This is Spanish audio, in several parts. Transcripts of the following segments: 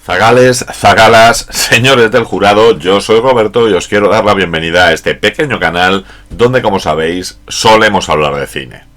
Zagales, zagalas, señores del jurado, yo soy Roberto y os quiero dar la bienvenida a este pequeño canal donde, como sabéis, solemos hablar de cine.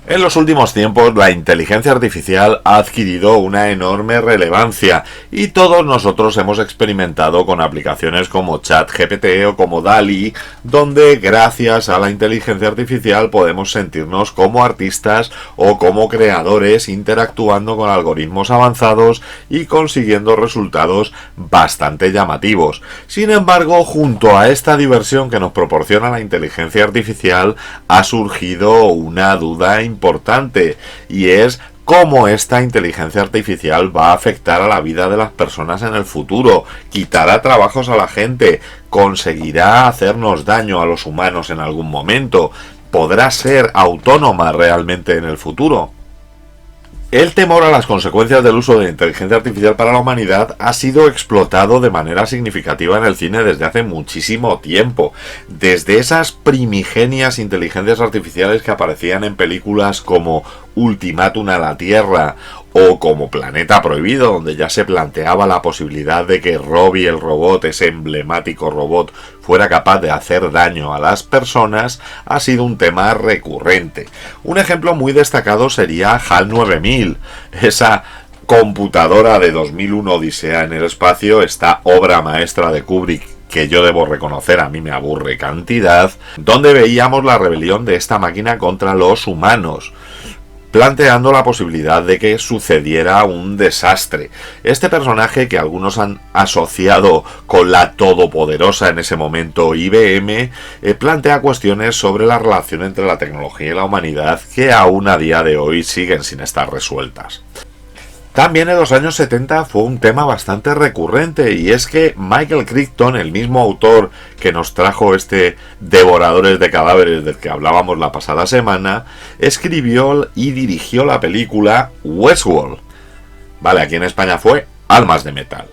En los últimos tiempos la inteligencia artificial ha adquirido una enorme relevancia y todos nosotros hemos experimentado con aplicaciones como ChatGPT o como DALL-E, donde gracias a la inteligencia artificial podemos sentirnos como artistas o como creadores interactuando con algoritmos avanzados y consiguiendo resultados bastante llamativos. Sin embargo, junto a esta diversión que nos proporciona la inteligencia artificial ha surgido una duda importante, y es cómo esta inteligencia artificial va a afectar a la vida de las personas en el futuro. ¿Quitará trabajos a la gente? ¿Conseguirá hacernos daño a los humanos en algún momento? ¿Podrá ser autónoma realmente en el futuro? El temor a las consecuencias del uso de la inteligencia artificial para la humanidad ha sido explotado de manera significativa en el cine desde hace muchísimo tiempo. Desde esas primigenias inteligencias artificiales que aparecían en películas como Ultimátum a la Tierra o como Planeta Prohibido, donde ya se planteaba la posibilidad de que Robbie el robot, ese emblemático robot, fuera capaz de hacer daño a las personas, ha sido un tema recurrente. Un ejemplo muy destacado sería HAL 9000, esa computadora de 2001 Odisea en el espacio, esta obra maestra de Kubrick, que yo debo reconocer a mí me aburre cantidad, donde veíamos la rebelión de esta máquina contra los humanos, planteando la posibilidad de que sucediera un desastre. Este personaje, que algunos han asociado con la todopoderosa en ese momento IBM, plantea cuestiones sobre la relación entre la tecnología y la humanidad que aún a día de hoy siguen sin estar resueltas. También en los años 70 fue un tema bastante recurrente, y es que Michael Crichton, el mismo autor que nos trajo este Devoradores de Cadáveres del que hablábamos la pasada semana, escribió y dirigió la película Westworld. Vale, aquí en España fue Almas de Metal.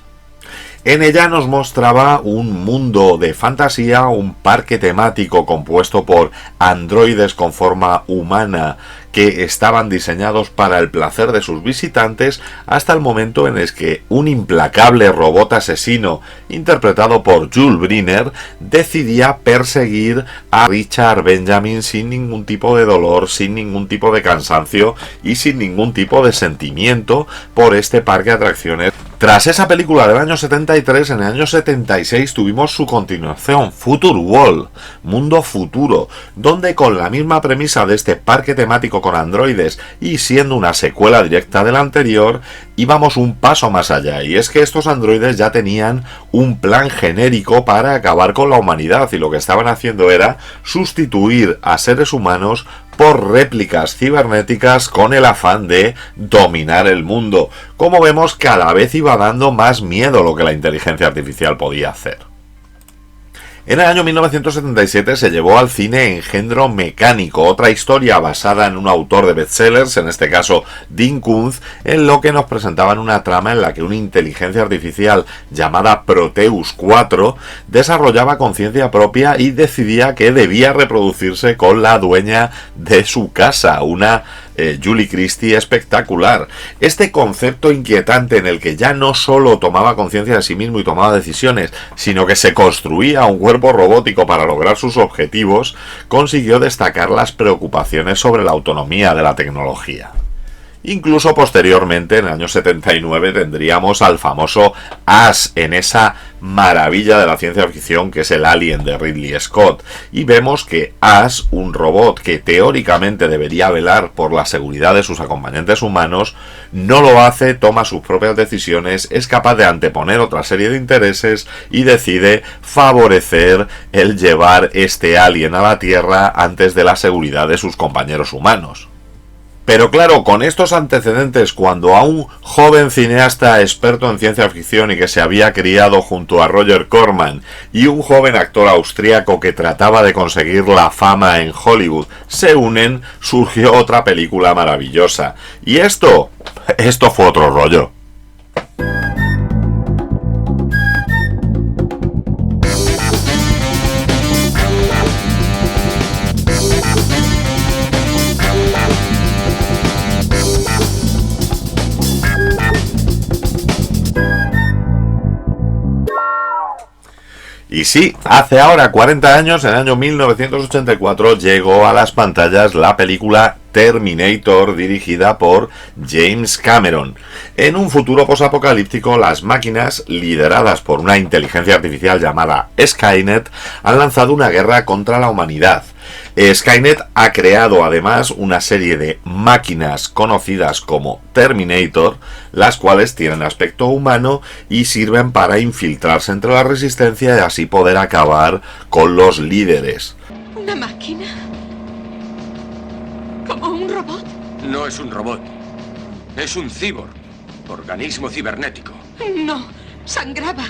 En ella nos mostraba un mundo de fantasía, un parque temático compuesto por androides con forma humana que estaban diseñados para el placer de sus visitantes, hasta el momento en el que un implacable robot asesino, interpretado por Jules Briner, decidía perseguir a Richard Benjamin sin ningún tipo de dolor, sin ningún tipo de cansancio y sin ningún tipo de sentimiento por este parque de atracciones. Tras esa película del año 73, en el año 76 tuvimos su continuación, Future World, Mundo Futuro, donde con la misma premisa de este parque temático con androides y siendo una secuela directa del anterior, íbamos un paso más allá, y es que estos androides ya tenían un plan genérico para acabar con la humanidad, y lo que estaban haciendo era sustituir a seres humanos por réplicas cibernéticas con el afán de dominar el mundo. Como vemos, cada vez iba dando más miedo lo que la inteligencia artificial podía hacer. En el año 1977 se llevó al cine Engendro Mecánico, otra historia basada en un autor de bestsellers, en este caso Dean Koontz, en lo que nos presentaban una trama en la que una inteligencia artificial llamada Proteus 4 desarrollaba conciencia propia y decidía que debía reproducirse con la dueña de su casa, una Julie Christie espectacular. Este concepto inquietante en el que ya no solo tomaba conciencia de sí mismo y tomaba decisiones, sino que se construía un cuerpo robótico para lograr sus objetivos, consiguió destacar las preocupaciones sobre la autonomía de la tecnología. Incluso posteriormente, en el año 79, tendríamos al famoso As, en esa maravilla de la ciencia ficción que es el Alien de Ridley Scott, y vemos que As, un robot que teóricamente debería velar por la seguridad de sus acompañantes humanos, no lo hace, toma sus propias decisiones, es capaz de anteponer otra serie de intereses y decide favorecer el llevar este alien a la Tierra antes de la seguridad de sus compañeros humanos. Pero claro, con estos antecedentes, cuando a un joven cineasta experto en ciencia ficción y que se había criado junto a Roger Corman y un joven actor austríaco que trataba de conseguir la fama en Hollywood se unen, surgió otra película maravillosa. Y esto fue otro rollo. Y sí, hace ahora 40 años, en el año 1984, llegó a las pantallas la película Terminator, dirigida por James Cameron. En un futuro posapocalíptico, las máquinas, lideradas por una inteligencia artificial llamada Skynet, han lanzado una guerra contra la humanidad. Skynet ha creado además una serie de máquinas conocidas como Terminator, las cuales tienen aspecto humano y sirven para infiltrarse entre la resistencia y así poder acabar con los líderes. ¿Una máquina? ¿Como un robot? No es un robot. Es un cyborg. Organismo cibernético. No, sangraba.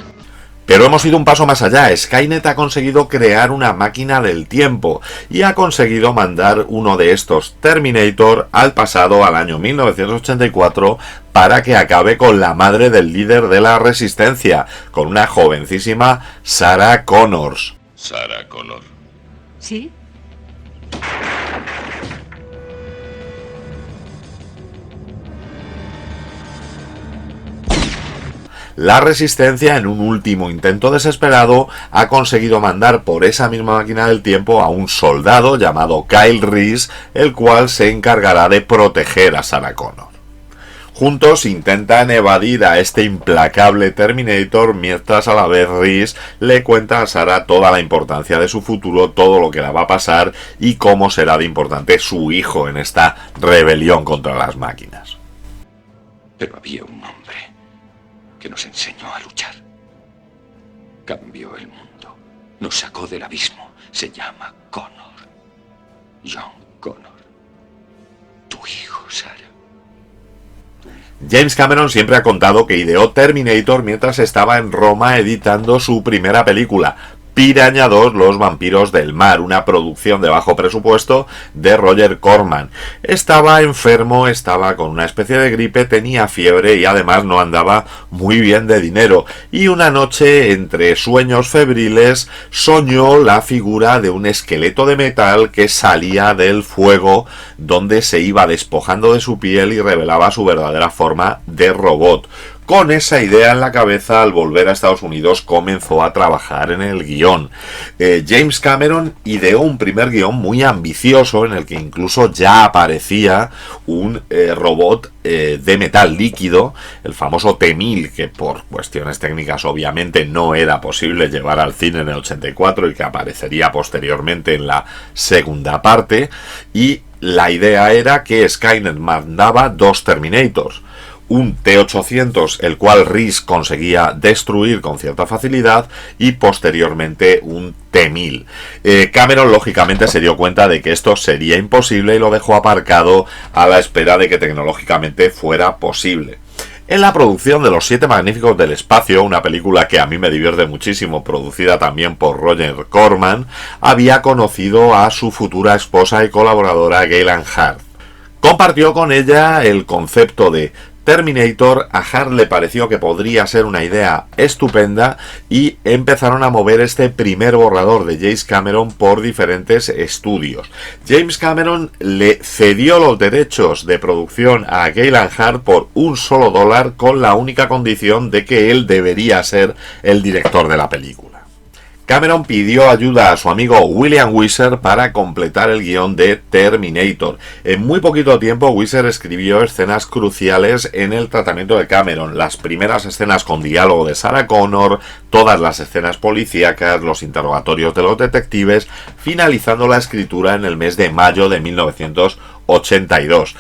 Pero hemos ido un paso más allá. Skynet ha conseguido crear una máquina del tiempo y ha conseguido mandar uno de estos Terminator al pasado, al año 1984, para que acabe con la madre del líder de la resistencia, con una jovencísima Sarah Connors. Sarah Connor. ¿Sí? La resistencia, en un último intento desesperado, ha conseguido mandar por esa misma máquina del tiempo a un soldado llamado Kyle Reese, el cual se encargará de proteger a Sarah Connor. Juntos intentan evadir a este implacable Terminator, mientras a la vez Reese le cuenta a Sarah toda la importancia de su futuro, todo lo que le va a pasar y cómo será de importante su hijo en esta rebelión contra las máquinas. Pero había un hombre que nos enseñó a luchar. Cambió el mundo. Nos sacó del abismo. Se llama Connor. John Connor. Tu hijo, Sarah. James Cameron siempre ha contado que ideó Terminator mientras estaba en Roma editando su primera película, Piraña 2, Los vampiros del mar, una producción de bajo presupuesto de Roger Corman. Estaba enfermo, estaba con una especie de gripe, tenía fiebre y además no andaba muy bien de dinero. Y una noche, entre sueños febriles, soñó la figura de un esqueleto de metal que salía del fuego, donde se iba despojando de su piel y revelaba su verdadera forma de robot. Con esa idea en la cabeza, al volver a Estados Unidos, comenzó a trabajar en el guión. James Cameron ideó un primer guión muy ambicioso, en el que incluso ya aparecía un robot de metal líquido, el famoso T-1000, que por cuestiones técnicas obviamente no era posible llevar al cine en el 84 y que aparecería posteriormente en la segunda parte. Y la idea era que Skynet mandaba dos Terminators. Un T-800, el cual Reese conseguía destruir con cierta facilidad, y posteriormente un T-1000. Cameron lógicamente se dio cuenta de que esto sería imposible y lo dejó aparcado a la espera de que tecnológicamente fuera posible. En la producción de Los Siete Magníficos del Espacio, una película que a mí me divierte muchísimo, producida también por Roger Corman, había conocido a su futura esposa y colaboradora Gaylan Hart. Compartió con ella el concepto de Terminator. A Hart le pareció que podría ser una idea estupenda y empezaron a mover este primer borrador de James Cameron por diferentes estudios. James Cameron le cedió los derechos de producción a Gaylan Hart por $1 con la única condición de que él debería ser el director de la película. Cameron pidió ayuda a su amigo William Wyser para completar el guión de Terminator. En muy poquito tiempo, Wyser escribió escenas cruciales en el tratamiento de Cameron. Las primeras escenas con diálogo de Sarah Connor, todas las escenas policíacas, los interrogatorios de los detectives, finalizando la escritura en el mes de mayo de 1982.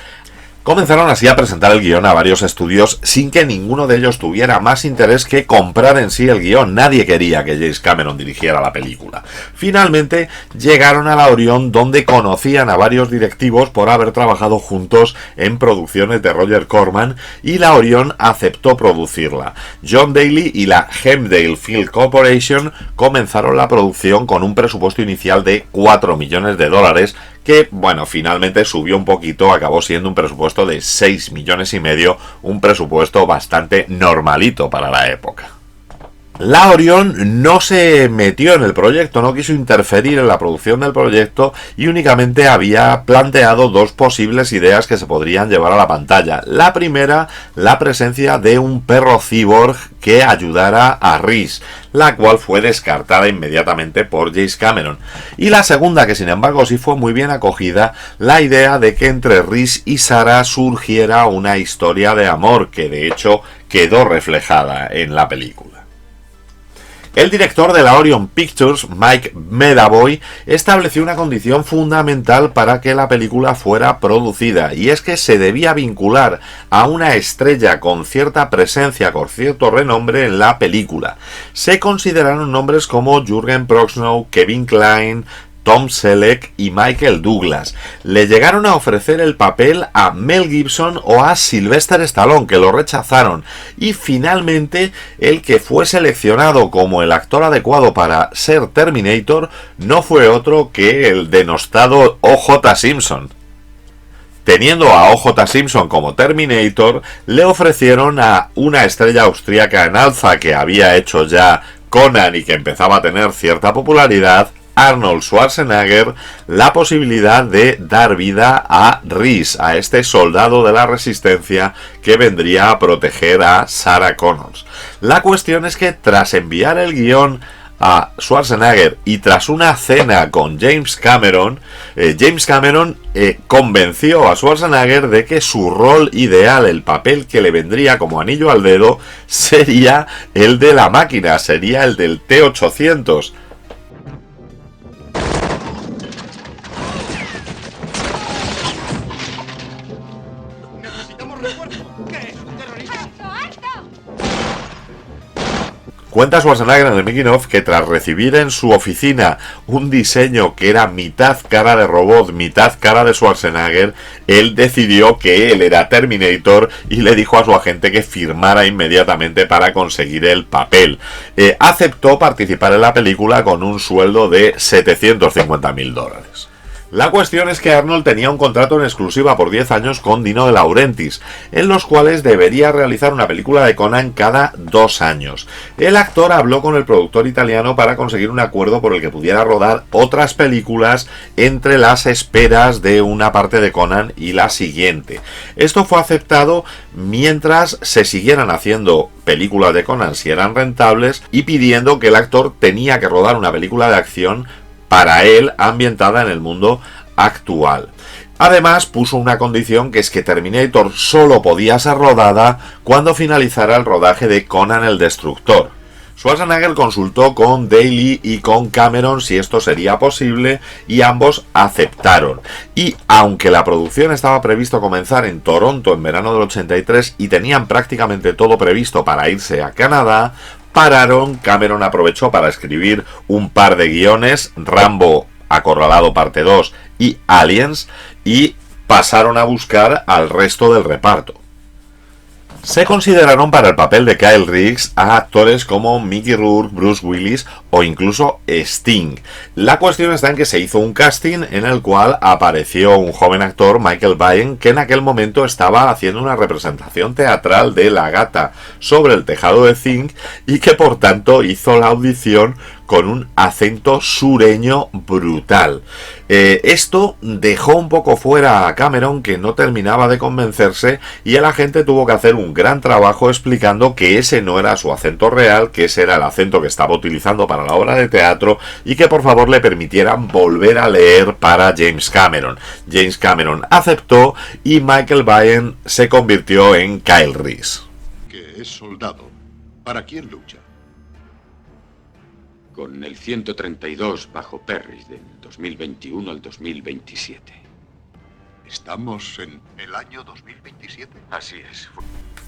Comenzaron así a presentar el guión a varios estudios sin que ninguno de ellos tuviera más interés que comprar en sí el guión. Nadie quería que James Cameron dirigiera la película. Finalmente llegaron a la Orion, donde conocían a varios directivos por haber trabajado juntos en producciones de Roger Corman, y la Orion aceptó producirla. John Daly y la Hemdale Film Corporation comenzaron la producción con un presupuesto inicial de $4 millones, que, bueno, finalmente subió un poquito, acabó siendo un presupuesto de $6,5 millones, un presupuesto bastante normalito para la época. La Orion no se metió en el proyecto, no quiso interferir en la producción del proyecto y únicamente había planteado dos posibles ideas que se podrían llevar a la pantalla. La primera, la presencia de un perro cyborg que ayudara a Rhys, la cual fue descartada inmediatamente por James Cameron. Y la segunda, que sin embargo sí fue muy bien acogida, la idea de que entre Rhys y Sarah surgiera una historia de amor, que de hecho quedó reflejada en la película. El director de la Orion Pictures, Mike Medavoy, estableció una condición fundamental para que la película fuera producida, y es que se debía vincular a una estrella con cierta presencia, con cierto renombre en la película. Se consideraron nombres como Jürgen Prochnow, Kevin Kline, Tom Selleck y Michael Douglas. Le llegaron a ofrecer el papel a Mel Gibson o a Sylvester Stallone, que lo rechazaron, y finalmente el que fue seleccionado como el actor adecuado para ser Terminator no fue otro que el denostado O.J. Simpson. Teniendo a O.J. Simpson como Terminator, le ofrecieron a una estrella austríaca en alza que había hecho ya Conan y que empezaba a tener cierta popularidad, Arnold Schwarzenegger, la posibilidad de dar vida a Rhys, a este soldado de la resistencia que vendría a proteger a Sarah Connors. La cuestión es que tras enviar el guión a Schwarzenegger y tras una cena con James Cameron convenció a Schwarzenegger de que su rol ideal, el papel que le vendría como anillo al dedo, sería el de la máquina, sería el del T-800. Cuenta Schwarzenegger en el making of que tras recibir en su oficina un diseño que era mitad cara de robot, mitad cara de Schwarzenegger, él decidió que él era Terminator y le dijo a su agente que firmara inmediatamente para conseguir el papel. Aceptó participar en la película con un sueldo de $750.000. La cuestión es que Arnold tenía un contrato en exclusiva por 10 años con Dino De Laurentiis, en los cuales debería realizar una película de Conan cada 2 años. El actor habló con el productor italiano para conseguir un acuerdo por el que pudiera rodar otras películas entre las esperas de una parte de Conan y la siguiente. Esto fue aceptado mientras se siguieran haciendo películas de Conan si eran rentables, y pidiendo que el actor tenía que rodar una película de acción para él ambientada en el mundo actual. Además puso una condición, que es que Terminator solo podía ser rodada cuando finalizara el rodaje de Conan el Destructor. Schwarzenegger consultó con Daly y con Cameron si esto sería posible y ambos aceptaron. Y aunque la producción estaba previsto comenzar en Toronto en verano del 83 y tenían prácticamente todo previsto para irse a Canadá, pararon. Cameron aprovechó para escribir un par de guiones, Rambo Acorralado parte 2 y Aliens, y pasaron a buscar al resto del reparto. Se consideraron para el papel de Kyle Reese a actores como Mickey Rourke, Bruce Willis o incluso Sting. La cuestión está en que se hizo un casting en el cual apareció un joven actor, Michael Biehn, que en aquel momento estaba haciendo una representación teatral de La Gata sobre el tejado de zinc y que por tanto hizo la audición con un acento sureño brutal. Esto dejó un poco fuera a Cameron, que no terminaba de convencerse, y el agente tuvo que hacer un gran trabajo explicando que ese no era su acento real, que ese era el acento que estaba utilizando para la obra de teatro, y que por favor le permitieran volver a leer para James Cameron. James Cameron aceptó y Michael Biehn se convirtió en Kyle Reese. Que es soldado. ¿Para quién lucha? Con el 132 bajo Perry del 2021 al 2027. ¿Estamos en el año 2027? Así es.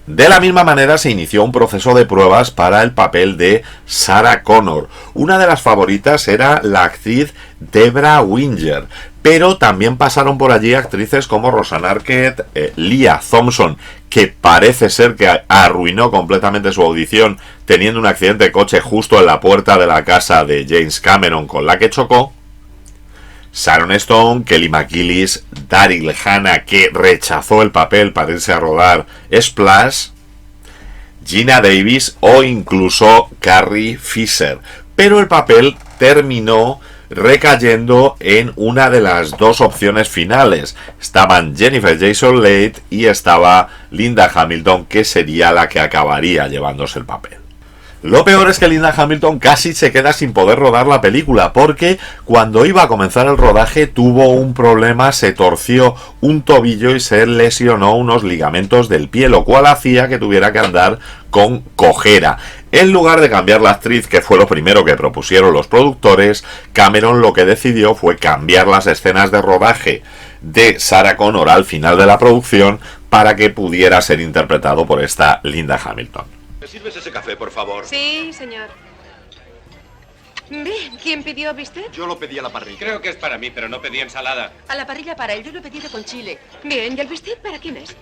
De la misma manera se inició un proceso de pruebas para el papel de Sarah Connor. Una de las favoritas era la actriz Debra Winger, pero también pasaron por allí actrices como Rosanna Arquette, Leah Thompson, que parece ser que arruinó completamente su audición teniendo un accidente de coche justo en la puerta de la casa de James Cameron con la que chocó, Sharon Stone, Kelly McGillis, Daryl Hannah, que rechazó el papel para irse a rodar Splash, Gina Davis o incluso Carrie Fisher, pero el papel terminó recayendo en una de las dos opciones finales. Estaban Jennifer Jason Leigh y estaba Linda Hamilton, que sería la que acabaría llevándose el papel. Lo peor es que Linda Hamilton casi se queda sin poder rodar la película, porque cuando iba a comenzar el rodaje tuvo un problema, se torció un tobillo y se lesionó unos ligamentos del pie, lo cual hacía que tuviera que andar con cojera. En lugar de cambiar la actriz, que fue lo primero que propusieron los productores, Cameron lo que decidió fue cambiar las escenas de rodaje de Sarah Connor al final de la producción para que pudiera ser interpretado por esta Linda Hamilton. ¿Me sirves ese café, por favor? Sí, señor. Bien, ¿quién pidió bistec? Yo lo pedí a la parrilla. Creo que es para mí, pero no pedí ensalada. A la parrilla para él, yo lo he pedido con chile. Bien, ¿y el bistec para quién es?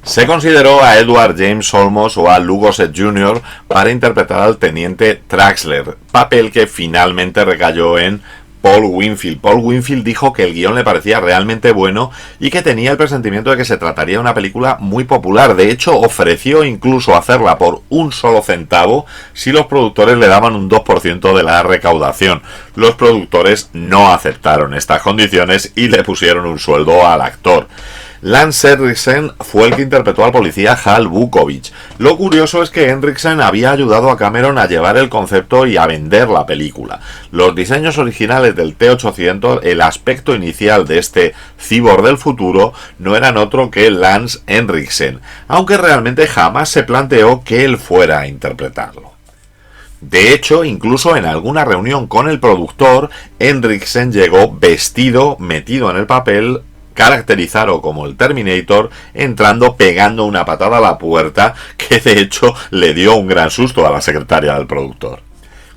Se consideró a Edward James Olmos o a Lou Gossett Jr. para interpretar al teniente Traxler, papel que finalmente recayó en Paul Winfield. Paul Winfield dijo que el guión le parecía realmente bueno y que tenía el presentimiento de que se trataría de una película muy popular. De hecho, ofreció incluso hacerla por un solo centavo si los productores le daban un 2% de la recaudación. Los productores no aceptaron estas condiciones y le pusieron un sueldo al actor. Lance Henriksen fue el que interpretó al policía Hal Vukovich. Lo curioso es que Henriksen había ayudado a Cameron a llevar el concepto y a vender la película. Los diseños originales del T-800, el aspecto inicial de este cyborg del futuro, no eran otro que Lance Henriksen, aunque realmente jamás se planteó que él fuera a interpretarlo. De hecho, incluso en alguna reunión con el productor, Henriksen llegó vestido, metido en el papel, caracterizado como el Terminator, entrando pegando una patada a la puerta, que de hecho le dio un gran susto a la secretaria del productor.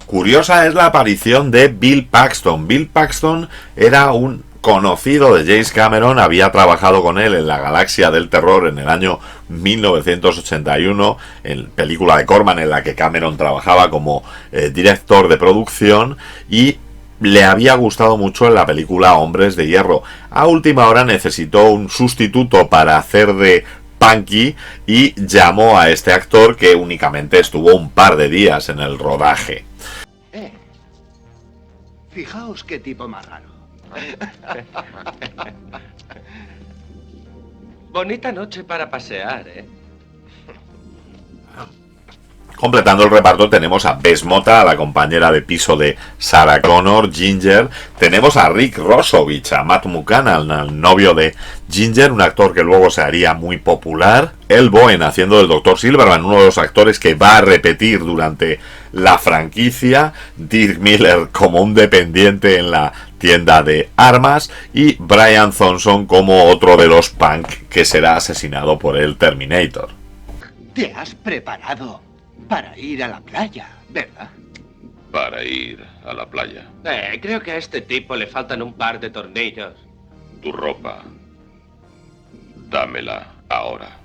Curiosa es la aparición de Bill Paxton. Bill Paxton era un conocido de James Cameron, había trabajado con él en La Galaxia del Terror en el año 1981, en película de Corman en la que Cameron trabajaba como director de producción, y le había gustado mucho en la película Hombres de Hierro. A última hora necesitó un sustituto para hacer de Punky y llamó a este actor, que únicamente estuvo un par de días en el rodaje. Fijaos qué tipo más raro. Bonita noche para pasear, ¿eh? Completando el reparto tenemos a Bess Mota, a la compañera de piso de Sarah Connor, Ginger. Tenemos a Rick Rossovich, a Matt Buchanan, al novio de Ginger, un actor que luego se haría muy popular. El Bowen haciendo del Dr. Silverman, uno de los actores que va a repetir durante la franquicia. Dirk Miller como un dependiente en la tienda de armas. Y Brian Thompson como otro de los punk que será asesinado por el Terminator. Te has preparado para ir a la playa, ¿verdad? Para ir a la playa. Creo que a este tipo le faltan un par de tornillos. Tu ropa. Dámela ahora.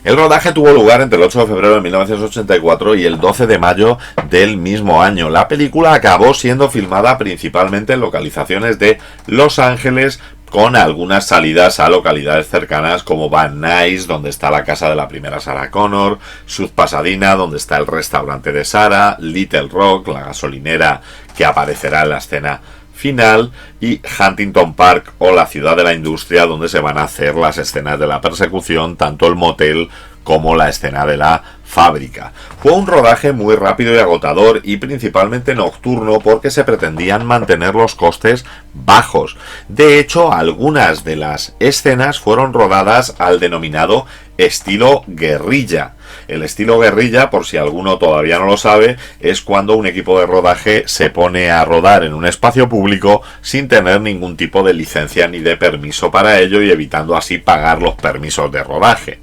El rodaje tuvo lugar entre el 8 de febrero de 1984 y el 12 de mayo del mismo año. La película acabó siendo filmada principalmente en localizaciones de Los Ángeles, con algunas salidas a localidades cercanas como Van Nuys, donde está la casa de la primera Sarah Connor, South Pasadena, donde está el restaurante de Sarah, Little Rock, la gasolinera que aparecerá en la escena final, y Huntington Park o la ciudad de la industria, donde se van a hacer las escenas de la persecución, tanto el motel como la escena de la fábrica. Fue un rodaje muy rápido y agotador, y principalmente nocturno, porque se pretendían mantener los costes bajos. De hecho, algunas de las escenas fueron rodadas al denominado estilo guerrilla. El estilo guerrilla, por si alguno todavía no lo sabe, es cuando un equipo de rodaje se pone a rodar en un espacio público sin tener ningún tipo de licencia ni de permiso para ello, y evitando así pagar los permisos de rodaje.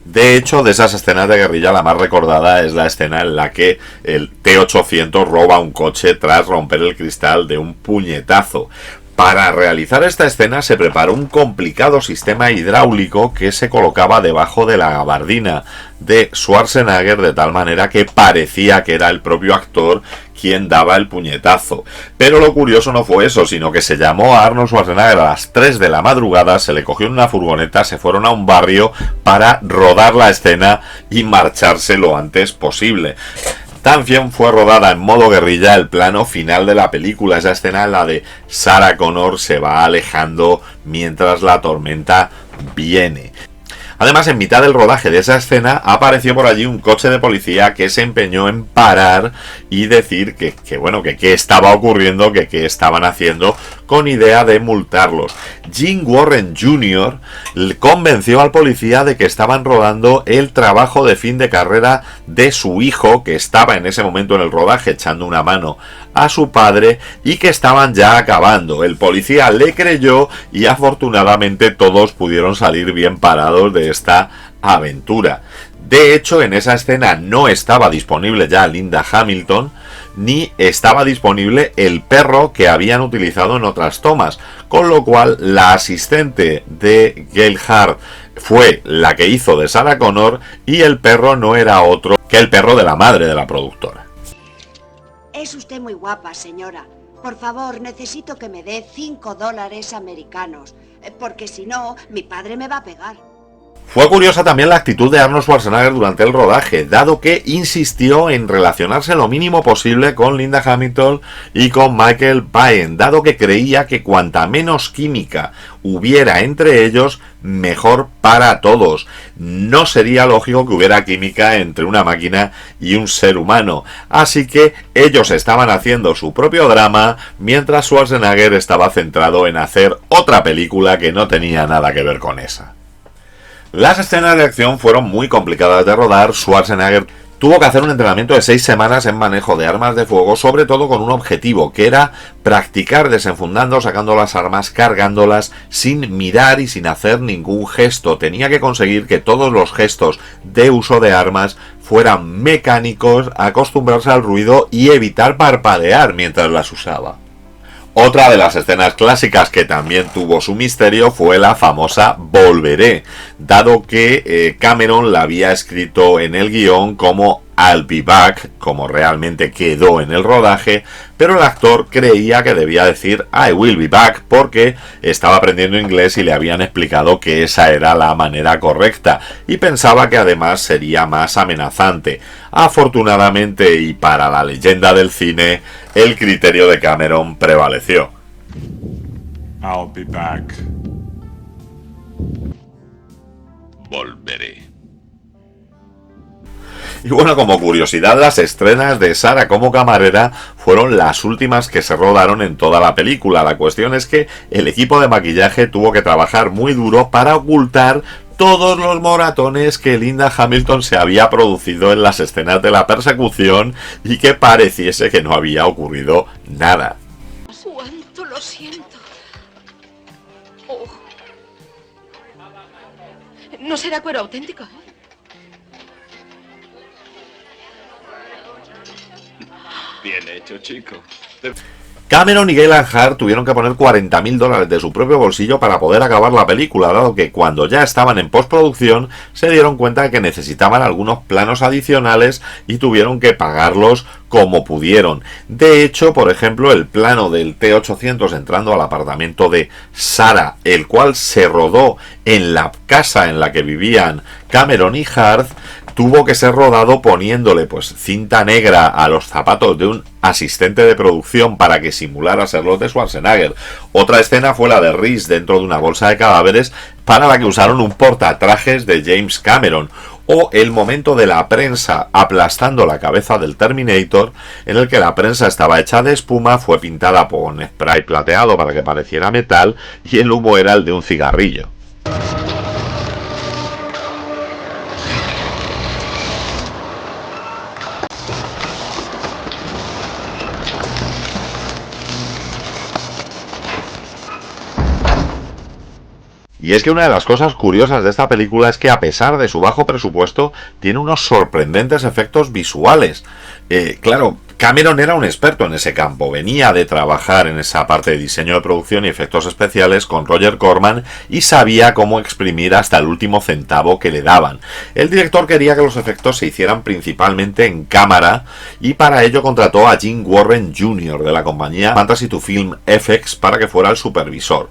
De hecho, de esas escenas de guerrilla, la más recordada es la escena en la que el T-800 roba un coche tras romper el cristal de un puñetazo. Para realizar esta escena se preparó un complicado sistema hidráulico que se colocaba debajo de la gabardina de Schwarzenegger de tal manera que parecía que era el propio actor quien daba el puñetazo. Pero lo curioso no fue eso, sino que se llamó a Arnold Schwarzenegger a las 3 de la madrugada, se le cogió en una furgoneta, se fueron a un barrio para rodar la escena y marcharse lo antes posible. También fue rodada en modo guerrilla el plano final de la película, esa escena en la de Sarah Connor se va alejando mientras la tormenta viene. Además, en mitad del rodaje de esa escena apareció por allí un coche de policía que se empeñó en parar y decir que qué estaba ocurriendo, que qué estaban haciendo, con idea de multarlos. Jim Warren Jr. convenció al policía de que estaban rodando el trabajo de fin de carrera de su hijo, que estaba en ese momento en el rodaje echando una mano a su padre, y que estaban ya acabando. El policía le creyó y afortunadamente todos pudieron salir bien parados de esta aventura. De hecho, en esa escena no estaba disponible ya Linda Hamilton, ni estaba disponible el perro que habían utilizado en otras tomas, con lo cual la asistente de Gail Hart fue la que hizo de Sarah Connor y el perro no era otro que el perro de la madre de la productora. Es usted muy guapa, señora. Por favor, necesito que me dé $5 americanos, porque si no, mi padre me va a pegar. Fue curiosa también la actitud de Arnold Schwarzenegger durante el rodaje, dado que insistió en relacionarse lo mínimo posible con Linda Hamilton y con Michael Biehn, dado que creía que cuanta menos química hubiera entre ellos, mejor para todos. No sería lógico que hubiera química entre una máquina y un ser humano, así que ellos estaban haciendo su propio drama, mientras Schwarzenegger estaba centrado en hacer otra película que no tenía nada que ver con esa. Las escenas de acción fueron muy complicadas de rodar. Schwarzenegger tuvo que hacer un entrenamiento de 6 semanas en manejo de armas de fuego, sobre todo con un objetivo, que era practicar desenfundando, sacando las armas, cargándolas, sin mirar y sin hacer ningún gesto. Tenía que conseguir que todos los gestos de uso de armas fueran mecánicos, acostumbrarse al ruido y evitar parpadear mientras las usaba. Otra de las escenas clásicas que también tuvo su misterio fue la famosa Volveré, dado que Cameron la había escrito en el guión como I'll be back, como realmente quedó en el rodaje, pero el actor creía que debía decir I will be back porque estaba aprendiendo inglés y le habían explicado que esa era la manera correcta y pensaba que además sería más amenazante. Afortunadamente, y para la leyenda del cine, el criterio de Cameron prevaleció. I'll be back. Volveré. Y bueno, como curiosidad, las escenas de Sarah como camarera fueron las últimas que se rodaron en toda la película. La cuestión es que el equipo de maquillaje tuvo que trabajar muy duro para ocultar todos los moratones que Linda Hamilton se había producido en las escenas de la persecución y que pareciese que no había ocurrido nada. Cuánto lo siento. Oh. No será cuero auténtico, ¿eh? Bien hecho, chico. Cameron y Gail Hart tuvieron que poner $40.000 de su propio bolsillo para poder acabar la película, dado que cuando ya estaban en postproducción se dieron cuenta de que necesitaban algunos planos adicionales y tuvieron que pagarlos como pudieron. De hecho, por ejemplo, el plano del T-800 entrando al apartamento de Sarah, el cual se rodó en la casa en la que vivían Cameron y Hart, tuvo que ser rodado poniéndole cinta negra a los zapatos de un asistente de producción para que simulara ser los de Schwarzenegger. Otra escena fue la de Reese dentro de una bolsa de cadáveres, para la que usaron un portatrajes de James Cameron. O el momento de la prensa aplastando la cabeza del Terminator, en el que la prensa estaba hecha de espuma, fue pintada con spray plateado para que pareciera metal y el humo era el de un cigarrillo. Y es que una de las cosas curiosas de esta película es que, a pesar de su bajo presupuesto, tiene unos sorprendentes efectos visuales. Claro, Cameron era un experto en ese campo, venía de trabajar en esa parte de diseño de producción y efectos especiales con Roger Corman y sabía cómo exprimir hasta el último centavo que le daban. El director quería que los efectos se hicieran principalmente en cámara y para ello contrató a Jim Warren Jr. de la compañía Fantasy to Film FX para que fuera el supervisor.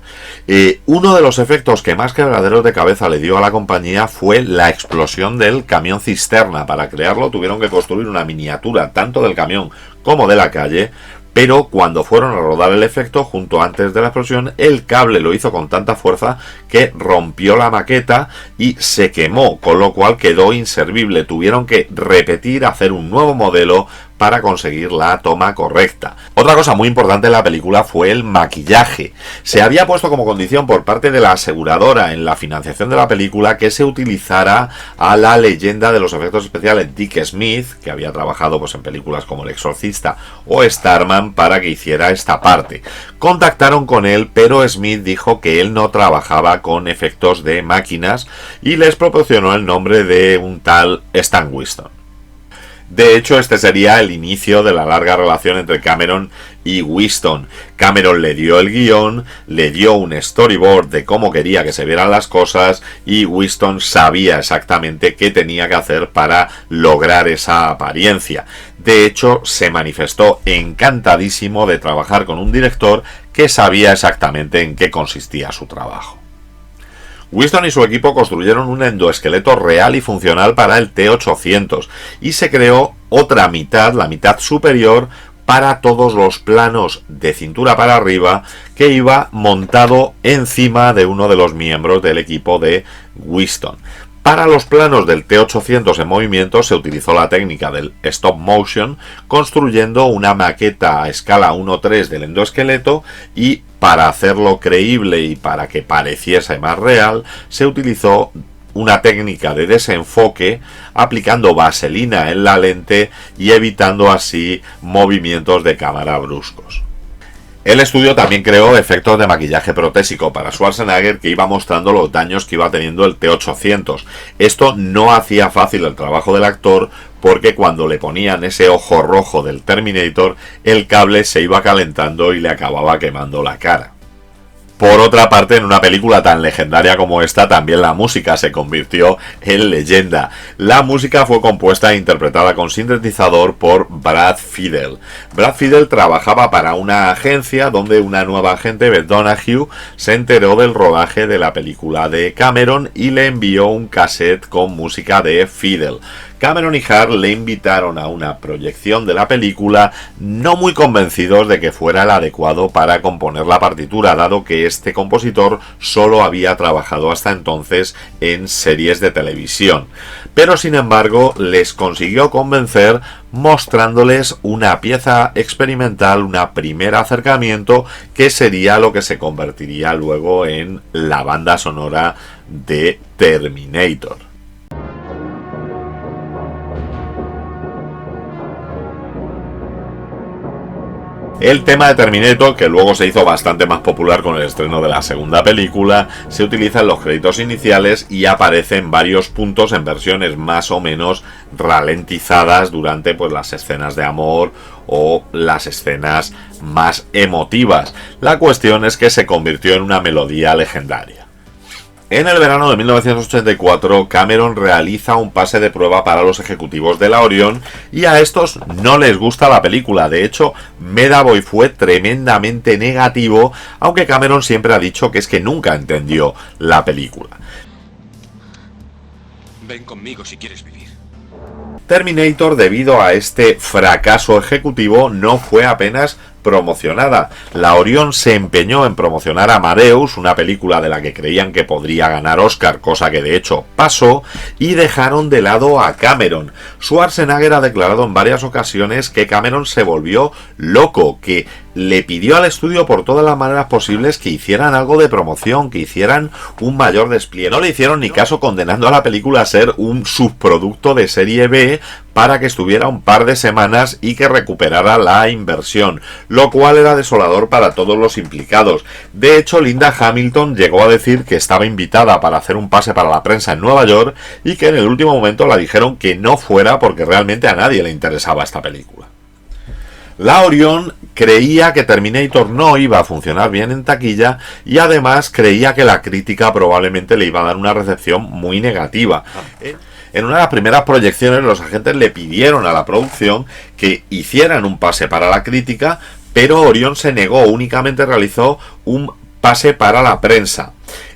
Uno de los efectos que más quebraderos de cabeza le dio a la compañía fue la explosión del camión cisterna. Para crearlo tuvieron que construir una miniatura tanto del camión como de la calle, pero cuando fueron a rodar el efecto justo antes de la explosión, el cable lo hizo con tanta fuerza que rompió la maqueta y se quemó, con lo cual quedó inservible. Tuvieron que repetir, hacer un nuevo modelo para conseguir la toma correcta. Otra cosa muy importante en la película fue el maquillaje. Se había puesto como condición por parte de la aseguradora en la financiación de la película que se utilizara a la leyenda de los efectos especiales Dick Smith, que había trabajado pues en películas como El Exorcista o Starman, para que hiciera esta parte. Contactaron con él, pero Smith dijo que él no trabajaba con efectos de máquinas y les proporcionó el nombre de un tal Stan Winston. De hecho, este sería el inicio de la larga relación entre Cameron y Winston. Cameron le dio el guión, le dio un storyboard de cómo quería que se vieran las cosas y Winston sabía exactamente qué tenía que hacer para lograr esa apariencia. De hecho, se manifestó encantadísimo de trabajar con un director que sabía exactamente en qué consistía su trabajo. Winston y su equipo construyeron un endoesqueleto real y funcional para el T-800 y se creó otra mitad, la mitad superior, para todos los planos de cintura para arriba, que iba montado encima de uno de los miembros del equipo de Winston. Para los planos del T-800 en movimiento se utilizó la técnica del stop motion, construyendo una maqueta a escala 1:3 del endoesqueleto, y para hacerlo creíble y para que pareciese más real, se utilizó una técnica de desenfoque aplicando vaselina en la lente y evitando así movimientos de cámara bruscos. El estudio también creó efectos de maquillaje protésico para Schwarzenegger que iba mostrando los daños que iba teniendo el T-800. Esto no hacía fácil el trabajo del actor porque cuando le ponían ese ojo rojo del Terminator, el cable se iba calentando y le acababa quemando la cara. Por otra parte, en una película tan legendaria como esta, también la música se convirtió en leyenda. La música fue compuesta e interpretada con sintetizador por Brad Fiedel. Brad Fiedel trabajaba para una agencia donde una nueva agente, Beth Donahue, se enteró del rodaje de la película de Cameron y le envió un cassette con música de Fiedel. Cameron y Hart le invitaron a una proyección de la película, no muy convencidos de que fuera el adecuado para componer la partitura, dado que este compositor solo había trabajado hasta entonces en series de televisión. Pero sin embargo les consiguió convencer mostrándoles una pieza experimental, un primer acercamiento que sería lo que se convertiría luego en la banda sonora de Terminator. El tema de Terminator, que luego se hizo bastante más popular con el estreno de la segunda película, se utiliza en los créditos iniciales y aparece en varios puntos en versiones más o menos ralentizadas durante pues las escenas de amor o las escenas más emotivas. La cuestión es que se convirtió en una melodía legendaria. En el verano de 1984, Cameron realiza un pase de prueba para los ejecutivos de la Orion y a estos no les gusta la película. De hecho, Medavoy fue tremendamente negativo, aunque Cameron siempre ha dicho que es que nunca entendió la película. Ven conmigo si quieres vivir. Terminator, debido a este fracaso ejecutivo, no fue apenas promocionada. La Orion se empeñó en promocionar Amadeus, una película de la que creían que podría ganar Oscar, cosa que de hecho pasó, y dejaron de lado a Cameron. Schwarzenegger ha declarado en varias ocasiones que Cameron se volvió loco, que le pidió al estudio por todas las maneras posibles que hicieran algo de promoción, que hicieran un mayor despliegue. No le hicieron ni caso, condenando a la película a ser un subproducto de serie B para que estuviera un par de semanas y que recuperara la inversión, lo cual era desolador para todos los implicados. De hecho, Linda Hamilton llegó a decir que estaba invitada para hacer un pase para la prensa en Nueva York y que en el último momento la dijeron que no fuera porque realmente a nadie le interesaba esta película. La Orion creía que Terminator no iba a funcionar bien en taquilla y además creía que la crítica probablemente le iba a dar una recepción muy negativa. En una de las primeras proyecciones los agentes le pidieron a la producción que hicieran un pase para la crítica, pero Orion se negó, únicamente realizó un pase para la prensa.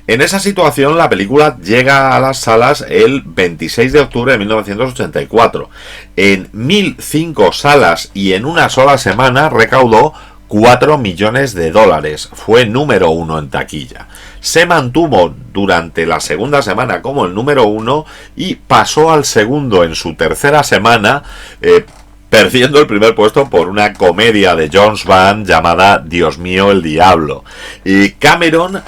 En esa situación la película llega a las salas el 26 de octubre de 1984. En 1005 salas y en una sola semana recaudó 4 millones de dólares. Fue número 1 en taquilla. Se mantuvo durante la segunda semana como el número 1 y pasó al segundo en su tercera semana, perdiendo el primer puesto por una comedia de Jones Van llamada Dios mío el diablo. Y Cameron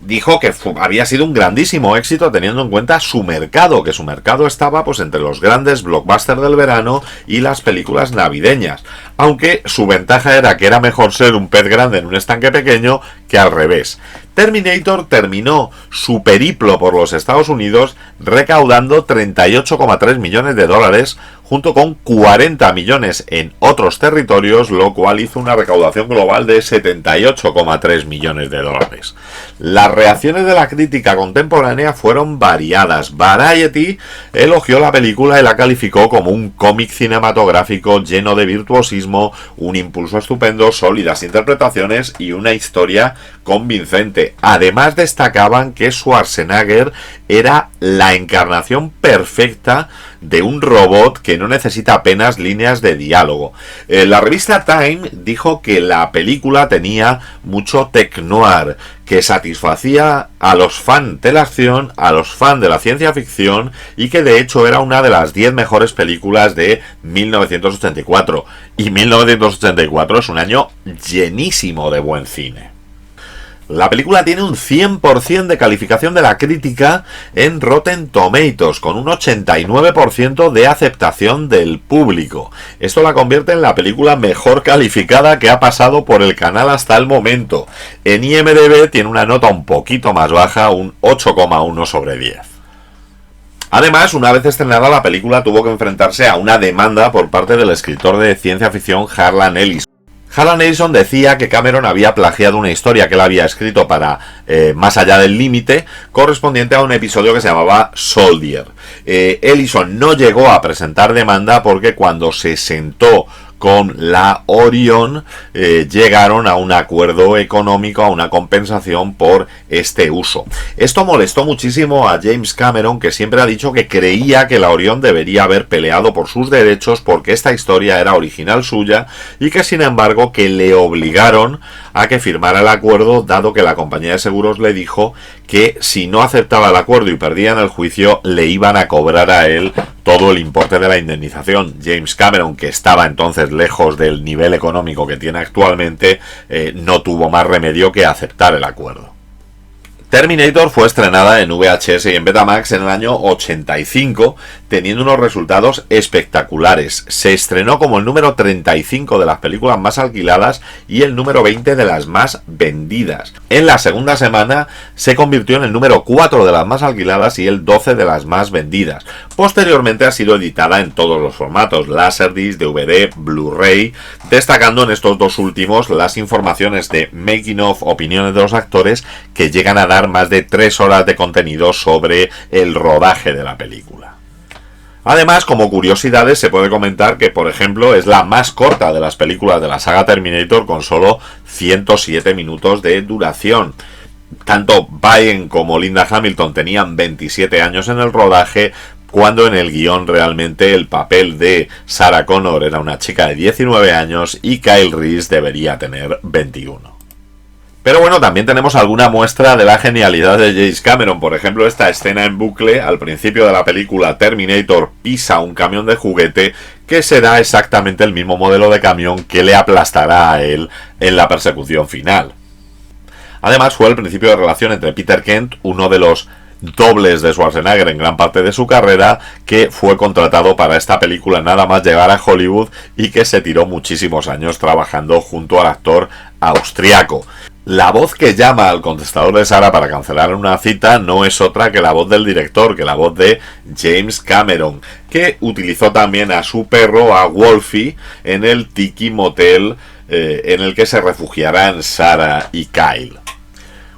dijo que había sido un grandísimo éxito teniendo en cuenta su mercado, que su mercado estaba pues entre los grandes blockbusters del verano y las películas navideñas, aunque su ventaja era que era mejor ser un pez grande en un estanque pequeño que al revés. Terminator terminó su periplo por los Estados Unidos recaudando 38,3 millones de dólares junto con 40 millones en otros territorios, lo cual hizo una recaudación global de 78,3 millones de dólares. Las reacciones de la crítica contemporánea fueron variadas. Variety elogió la película y la calificó como un cómic cinematográfico lleno de virtuosismo, un impulso estupendo, sólidas interpretaciones y una historia convincente. Además destacaban que Schwarzenegger era la encarnación perfecta de un robot que no necesita apenas líneas de diálogo. La revista Time dijo que la película tenía mucho tech-noir, que satisfacía a los fans de la acción, a los fans de la ciencia ficción y que de hecho era una de las 10 mejores películas de 1984. Y 1984 es un año llenísimo de buen cine. La película tiene un 100% de calificación de la crítica en Rotten Tomatoes, con un 89% de aceptación del público. Esto la convierte en la película mejor calificada que ha pasado por el canal hasta el momento. En IMDb tiene una nota un poquito más baja, un 8,1 sobre 10. Además, una vez estrenada la película tuvo que enfrentarse a una demanda por parte del escritor de ciencia ficción Harlan Ellison. Harlan Ellison decía que Cameron había plagiado una historia que él había escrito para Más allá del límite, correspondiente a un episodio que se llamaba Soldier. Ellison no llegó a presentar demanda porque cuando se sentó con la Orion llegaron a un acuerdo económico, a una compensación por este uso. Esto molestó muchísimo a James Cameron, que siempre ha dicho que creía que la Orion debería haber peleado por sus derechos porque esta historia era original suya y que sin embargo que le obligaron a que firmara el acuerdo, dado que la compañía de seguros le dijo que si no aceptaba el acuerdo y perdían el juicio le iban a cobrar a él todo el importe de la indemnización. James Cameron, que estaba entonces lejos del nivel económico que tiene actualmente, no tuvo más remedio que aceptar el acuerdo. Terminator fue estrenada en VHS y en Betamax en el año 85, teniendo unos resultados espectaculares. Se estrenó como el número 35 de las películas más alquiladas y el número 20 de las más vendidas. En la segunda semana se convirtió en el número 4 de las más alquiladas y el 12 de las más vendidas. Posteriormente ha sido editada en todos los formatos, Laserdisc, DVD, Blu-ray, destacando en estos dos últimos las informaciones de making of, opiniones de los actores, que llegan a dar más de 3 horas de contenido sobre el rodaje de la película. Además, como curiosidades, se puede comentar que, por ejemplo, es la más corta de las películas de la saga Terminator, con solo 107 minutos de duración. Tanto Biden como Linda Hamilton tenían 27 años en el rodaje, cuando en el guión realmente el papel de Sarah Connor era una chica de 19 años y Kyle Reese debería tener 21. Pero bueno, también tenemos alguna muestra de la genialidad de James Cameron. Por ejemplo, esta escena en bucle al principio de la película. Terminator pisa un camión de juguete que será exactamente el mismo modelo de camión que le aplastará a él en la persecución final. Además, fue el principio de relación entre Peter Kent, uno de los dobles de Schwarzenegger en gran parte de su carrera, que fue contratado para esta película nada más llegar a Hollywood y que se tiró muchísimos años trabajando junto al actor austriaco. La voz que llama al contestador de Sarah para cancelar una cita no es otra que la voz del director, que la voz de James Cameron, que utilizó también a su perro, a Wolfie, en el Tiki Motel en el que se refugiarán Sarah y Kyle.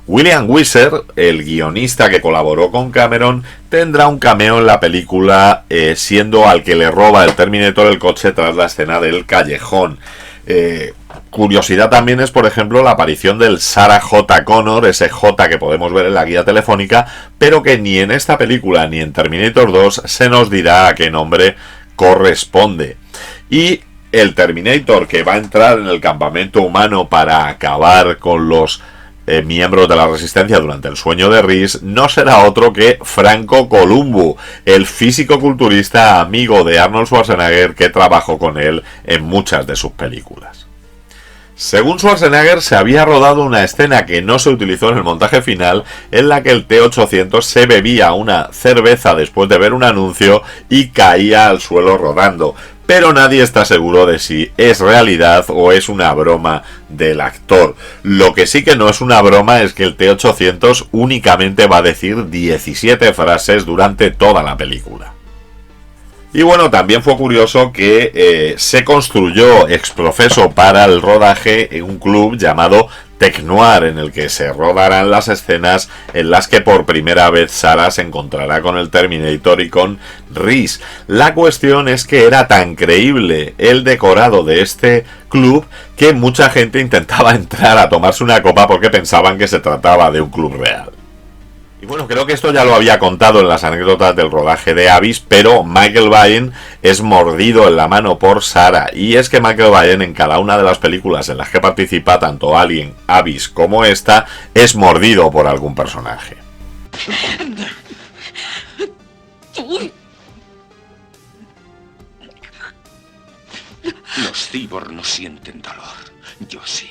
William Wyler, el guionista que colaboró con Cameron, tendrá un cameo en la película siendo al que le roba el Terminator el coche tras la escena del callejón. Curiosidad también es, por ejemplo, la aparición del Sarah J. Connor, ese J que podemos ver en la guía telefónica, pero que ni en esta película ni en Terminator 2 se nos dirá a qué nombre corresponde. Y el Terminator que va a entrar en el campamento humano para acabar con los miembros de la Resistencia durante el sueño de Reese no será otro que Franco Columbu, el físico-culturista amigo de Arnold Schwarzenegger que trabajó con él en muchas de sus películas. Según Schwarzenegger, se había rodado una escena que no se utilizó en el montaje final, en la que el T-800 se bebía una cerveza después de ver un anuncio y caía al suelo rodando, pero nadie está seguro de si es realidad o es una broma del actor. Lo que sí que no es una broma es que el T-800 únicamente va a decir 17 frases durante toda la película. Y bueno, también fue curioso que se construyó ex profeso para el rodaje en un club llamado Tech Noir, en el que se rodarán las escenas en las que por primera vez Sarah se encontrará con el Terminator y con Reese. La cuestión es que era tan creíble el decorado de este club que mucha gente intentaba entrar a tomarse una copa porque pensaban que se trataba de un club real. Y bueno, creo que esto ya lo había contado en las anécdotas del rodaje de Abyss, pero Michael Biehn es mordido en la mano por Sarah. Y es que Michael Biehn en cada una de las películas en las que participa, tanto Alien, Abyss como esta, es mordido por algún personaje. Los cyborgs no sienten dolor. Yo sí.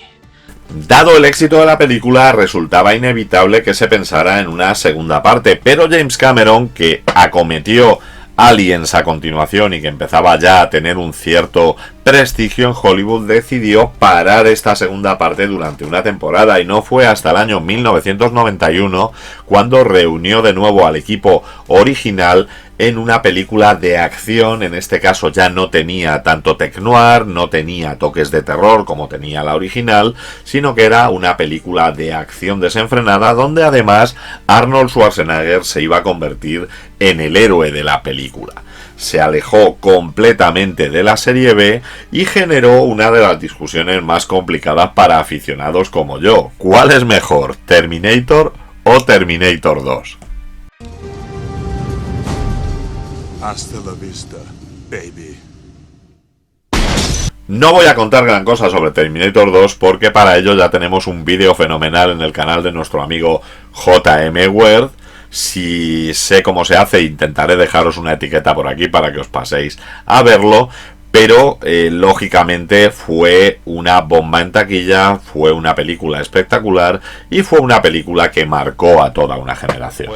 Dado el éxito de la película, resultaba inevitable que se pensara en una segunda parte, pero James Cameron, que acometió Aliens a continuación y que empezaba ya a tener un cierto prestigio en Hollywood, decidió parar esta segunda parte durante una temporada, y no fue hasta el año 1991 cuando reunió de nuevo al equipo original en una película de acción. En este caso ya no tenía tanto tech noir, no tenía toques de terror como tenía la original, sino que era una película de acción desenfrenada donde además Arnold Schwarzenegger se iba a convertir en el héroe de la película. Se alejó completamente de la serie B y generó una de las discusiones más complicadas para aficionados como yo. ¿Cuál es mejor, Terminator o Terminator 2? Hasta la vista, baby. No voy a contar gran cosa sobre Terminator 2 porque para ello ya tenemos un vídeo fenomenal en el canal de nuestro amigo J.M. Ward. Si sé cómo se hace, intentaré dejaros una etiqueta por aquí para que os paséis a verlo. Pero lógicamente fue una bomba en taquilla, fue una película espectacular y fue una película que marcó a toda una generación.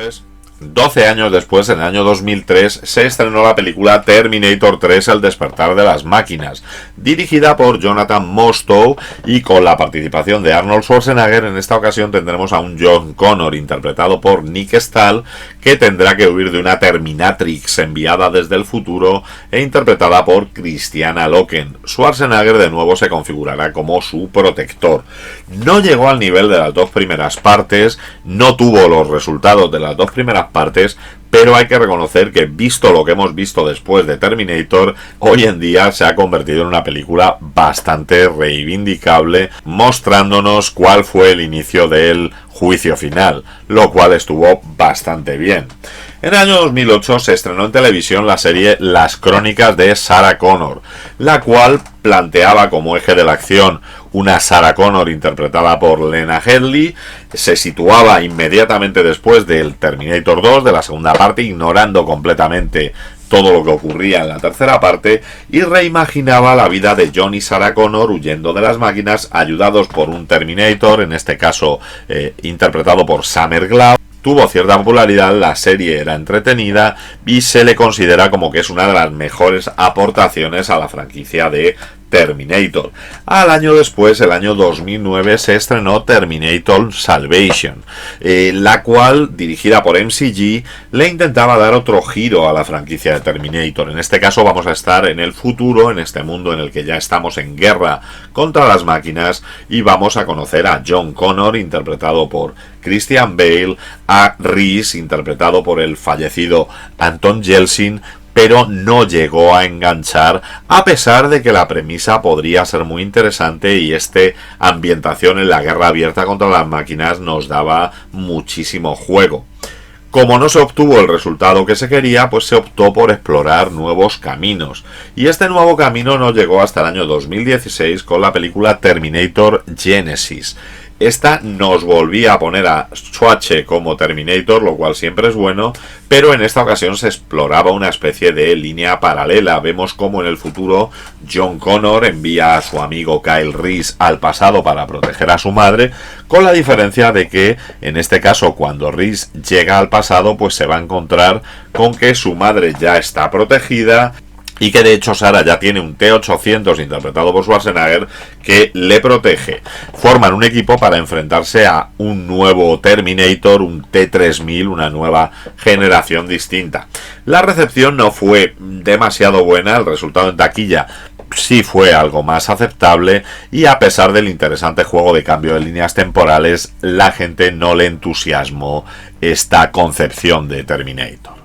12 años después, en el año 2003, se estrenó la película Terminator 3, El despertar de las máquinas, dirigida por Jonathan Mostow y con la participación de Arnold Schwarzenegger. En esta ocasión tendremos a un John Connor interpretado por Nick Stahl, que tendrá que huir de una Terminatrix enviada desde el futuro e interpretada por Christiana Loken. Schwarzenegger de nuevo se configurará como su protector. No llegó al nivel de las dos primeras partes, no tuvo los resultados de las dos primeras partes, pero hay que reconocer que, visto lo que hemos visto después de Terminator, hoy en día se ha convertido en una película bastante reivindicable, mostrándonos cuál fue el inicio del juicio final, lo cual estuvo bastante bien. En el año 2008 se estrenó en televisión la serie Las Crónicas de Sarah Connor, la cual planteaba como eje de la acción una Sarah Connor interpretada por Lena Headey. Se situaba inmediatamente después del Terminator 2, de la segunda parte, ignorando completamente todo lo que ocurría en la tercera parte, y reimaginaba la vida de John y Sarah Connor huyendo de las máquinas, ayudados por un Terminator, en este caso interpretado por Summer Glau. Tuvo cierta popularidad, la serie era entretenida y se le considera como que es una de las mejores aportaciones a la franquicia de Terminator. Al año después, el año 2009, se estrenó Terminator Salvation, la cual, dirigida por MCG, le intentaba dar otro giro a la franquicia de Terminator. En este caso vamos a estar en el futuro, en este mundo en el que ya estamos en guerra contra las máquinas, y vamos a conocer a John Connor, interpretado por Christian Bale, a Reese, interpretado por el fallecido Anton Yelchin, pero no llegó a enganchar, a pesar de que la premisa podría ser muy interesante y ambientación en la guerra abierta contra las máquinas nos daba muchísimo juego. Como no se obtuvo el resultado que se quería, pues se optó por explorar nuevos caminos. Y este nuevo camino no llegó hasta el año 2016 con la película Terminator Genesis. Esta nos volvía a poner a Schwarzenegger como Terminator, lo cual siempre es bueno, pero en esta ocasión se exploraba una especie de línea paralela. Vemos cómo en el futuro John Connor envía a su amigo Kyle Reese al pasado para proteger a su madre, con la diferencia de que en este caso cuando Reese llega al pasado pues se va a encontrar con que su madre ya está protegida, y que de hecho Sarah ya tiene un T-800 interpretado por Schwarzenegger que le protege. Forman un equipo para enfrentarse a un nuevo Terminator, un T-3000, una nueva generación distinta. La recepción no fue demasiado buena, el resultado en taquilla sí fue algo más aceptable, y a pesar del interesante juego de cambio de líneas temporales, la gente no le entusiasmó esta concepción de Terminator.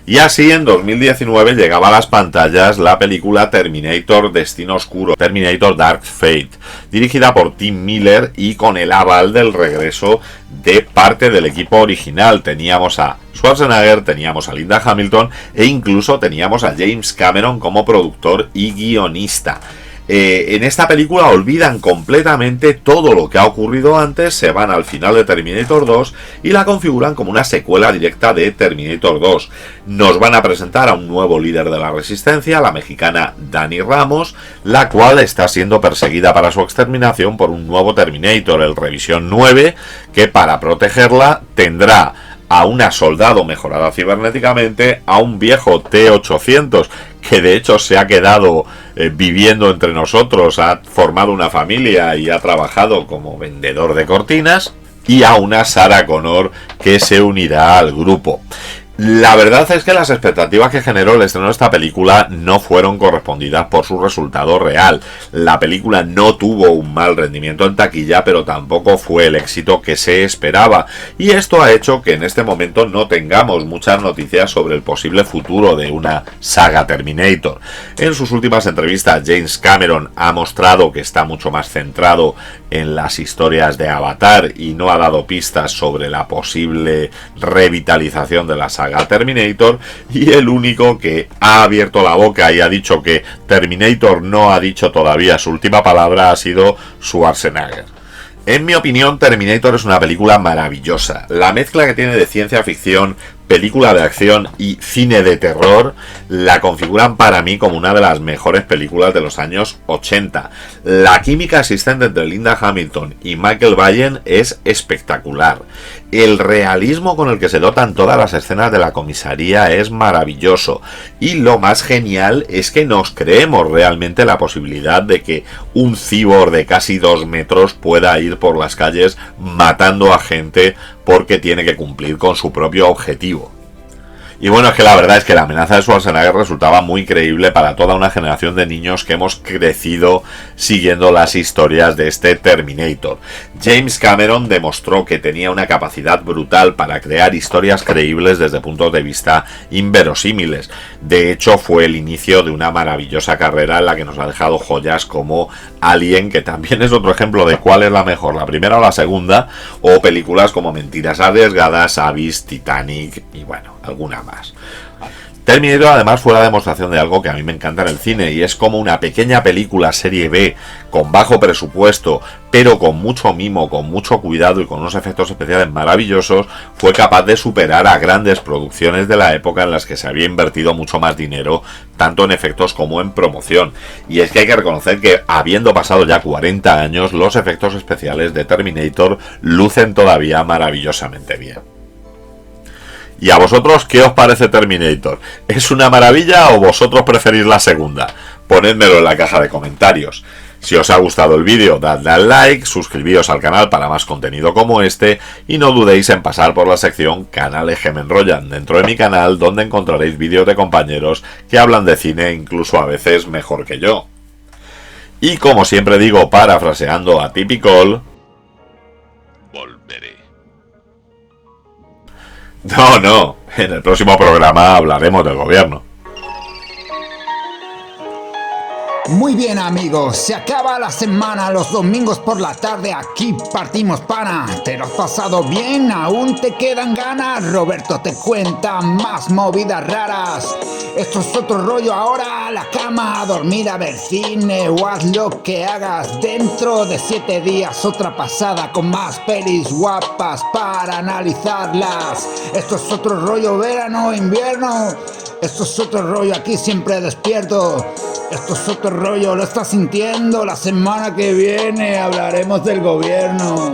Y así en 2019 llegaba a las pantallas la película Terminator Destino Oscuro, Terminator Dark Fate, dirigida por Tim Miller y con el aval del regreso de parte del equipo original. Teníamos a Schwarzenegger, teníamos a Linda Hamilton e incluso teníamos a James Cameron como productor y guionista. En esta película olvidan completamente todo lo que ha ocurrido antes, se van al final de Terminator 2 y la configuran como una secuela directa de Terminator 2. Nos van a presentar a un nuevo líder de la resistencia, la mexicana Dani Ramos, la cual está siendo perseguida para su exterminación por un nuevo Terminator, el Revisión 9, que para protegerla tendrá a una soldado mejorada cibernéticamente, a un viejo T-800 que de hecho se ha quedado viviendo entre nosotros, ha formado una familia y ha trabajado como vendedor de cortinas, y a una Sarah Connor que se unirá al grupo. La verdad es que las expectativas que generó el estreno de esta película no fueron correspondidas por su resultado real. La película no tuvo un mal rendimiento en taquilla, pero tampoco fue el éxito que se esperaba, y esto ha hecho que en este momento no tengamos muchas noticias sobre el posible futuro de una saga Terminator. En sus últimas entrevistas, James Cameron ha mostrado que está mucho más centrado en las historias de Avatar y no ha dado pistas sobre la posible revitalización de la saga Terminator, y el único que ha abierto la boca y ha dicho que Terminator no ha dicho todavía su última palabra ha sido Schwarzenegger. En mi opinión, Terminator es una película maravillosa. La mezcla que tiene de ciencia ficción, película de acción y cine de terror la configuran para mí como una de las mejores películas de los años 80. La química existente entre Linda Hamilton y Michael Biehn es espectacular. El realismo con el que se dotan todas las escenas de la comisaría es maravilloso, y lo más genial es que nos creemos realmente la posibilidad de que un cyborg de casi 2 metros pueda ir por las calles matando a gente porque tiene que cumplir con su propio objetivo. Y bueno, es que la verdad es que la amenaza de Schwarzenegger resultaba muy creíble para toda una generación de niños que hemos crecido siguiendo las historias de este Terminator. James Cameron demostró que tenía una capacidad brutal para crear historias creíbles desde puntos de vista inverosímiles. De hecho, fue el inicio de una maravillosa carrera en la que nos ha dejado joyas como Alien, que también es otro ejemplo de cuál es la mejor, la primera o la segunda, o películas como Mentiras Arriesgadas, Abyss, Titanic y bueno, alguna más. Terminator además fue la demostración de algo que a mí me encanta en el cine, y es como una pequeña película serie B con bajo presupuesto, pero con mucho mimo, con mucho cuidado y con unos efectos especiales maravillosos, fue capaz de superar a grandes producciones de la época en las que se había invertido mucho más dinero, tanto en efectos como en promoción. Y es que hay que reconocer que, habiendo pasado ya 40 años, los efectos especiales de Terminator lucen todavía maravillosamente bien. ¿Y a vosotros qué os parece Terminator? ¿Es una maravilla o vosotros preferís la segunda? ponedmelo en la caja de comentarios. Si os ha gustado el vídeo, dadle al like, suscribíos al canal para más contenido como este y no dudéis en pasar por la sección Canales que me enrollan dentro de mi canal, donde encontraréis vídeos de compañeros que hablan de cine incluso a veces mejor que yo. Y como siempre digo, parafraseando a Typical, Volveré. no, en el próximo programa hablaremos del gobierno. Muy bien amigos, se acaba la semana, los domingos por la tarde aquí partimos pana. ¿Te lo has pasado bien? ¿Aún te quedan ganas? Roberto te cuenta más movidas raras. Esto es otro rollo, ahora a la cama, a dormir, a ver cine o haz lo que hagas. Dentro de 7 días otra pasada con más pelis guapas para analizarlas. Esto es otro rollo, verano, invierno. Esto es otro rollo, aquí siempre despierto. Esto es otro rollo, lo estás sintiendo. La semana que viene hablaremos del gobierno.